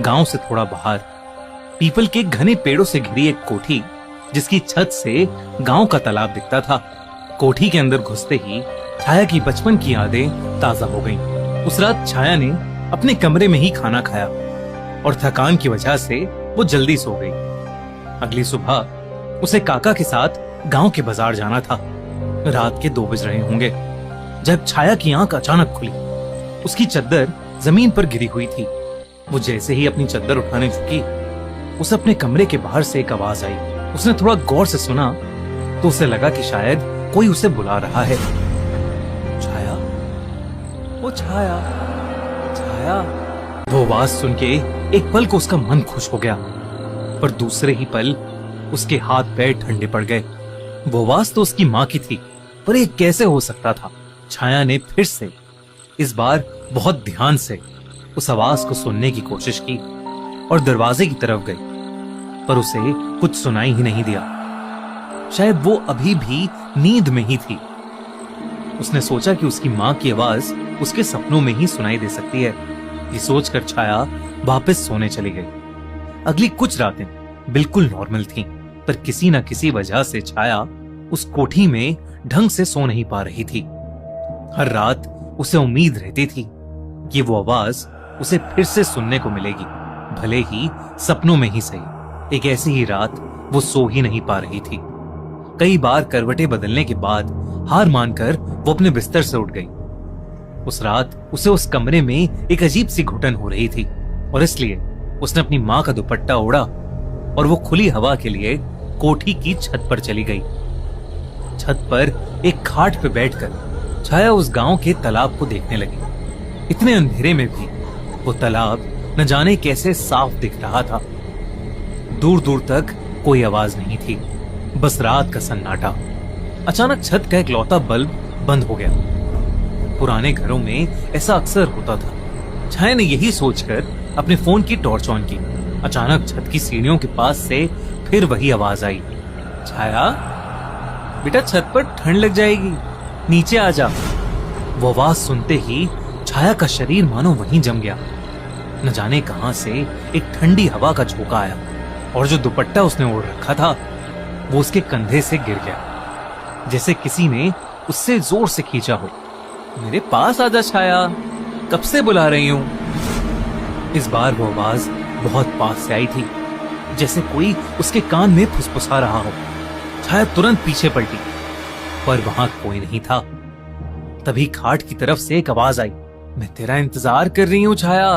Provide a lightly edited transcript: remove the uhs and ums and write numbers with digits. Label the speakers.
Speaker 1: गांव से थोड़ा बाहर पीपल के घने पेड़ों से घिरी एक कोठी, जिसकी छत से गांव का तालाब दिखता था। कोठी के अंदर घुसते ही छाया की बचपन की यादें ताजा हो गईं। उस रात छाया ने अपने कमरे में ही खाना खाया और थकान की वजह से वो जल्दी सो गई। अगली सुबह उसे काका के साथ गांव के बाजार जाना था। रात के 2 बज रहे होंगे जब छाया की आंख अचानक खुली। उसकी चद्दर जमीन पर गिरी हुई थी। वो जैसे ही अपनी चद्दर उठाने झुकी, उसे अपने कमरे के बाहर से एक आवाज आई। उसने थोड़ा गौर से सुना तो उसे लगा कि शायद कोई उसे बुला रहा है। छाया, वो छाया, छाया। वो आवाज सुन के एक पल को उसका मन खुश हो गया, पर दूसरे ही पल उसके हाथ पैर ठंडे पड़ गए। वो आवाज तो उसकी माँ की थी, पर ये कैसे हो सकता था? छाया ने फिर से, इस बार बहुत ध्यान से उस आवाज को सुनने की कोशिश की और दरवाजे की तरफ गई, पर उसे कुछ सुनाई ही नहीं दिया। शायद वो अभी भी नींद में ही थी। उसने सोचा कि उसकी माँ की आवाज उसके सपनों में ही सुनाई दे सकती है। ये सोचकर छाया वापस सोने चली गई। अगली कुछ रातें बिल्कुल नॉर्मल थीं, पर किसी न किसी वजह से छाया उस कोठी में ढंग से सो नहीं पा रही थी। हर रात उसे उम्मीद रहती थी कि वो आवाज उसे फिर से सुनने को मिलेगी, भले ही सपनों में ही सही। एक ऐसी ही रात वो सो ही नहीं पा रही थी। कई बार करवटें बदलने के बाद हार मानकर वो अपने बिस्तर से उठ गई। उस रात उसे उस कमरे में एक अजीब सी घुटन हो रही थी और इसलिए उसने अपनी माँ का दुपट्टा ओढ़ा और वो खुली हवा के लिए कोठी की छत पर चली गई। छत पर एक खाट पे बैठकर छाया उस गांव के तालाब को देखने लगी। इतने अंधेरे में भी वो तालाब न जाने कैसे साफ दिख रहा था। दूर दूर तक कोई आवाज नहीं थी, बस रात का सन्नाटा। अचानक छत का एक लौता बल्ब बंद हो गया। पुराने घरों में ऐसा अक्सर होता था। छाया ने यही सोचकर अपने फोन की टॉर्च ऑन की। अचानक छत की सीढ़ियों के पास से फिर वही आवाज आई। छाया, बेटा छत पर ठंड लग जाएगी, नीचे आ जा। वो आवाज सुनते ही छाया का शरीर मानो वहीं जम गया। न जाने कहां से एक ठंडी हवा का झोंका आया और जो दुपट्टा उसने ओढ़ रखा था वो उसके कंधे से गिर गया, जैसे किसी ने उससे जोर से खींचा हो। मेरे पास आजा छाया, कब से बुला रही हूं। इस बार वो आवाज बहुत पास से आई थी, जैसे कोई उसके कान में फुसफुसा रहा हो। छाया तुरंत पीछे पलटी, पर वहां कोई नहीं था। तभी खाट की तरफ से एक आवाज आई। मैं तेरा इंतजार कर रही हूँ छाया।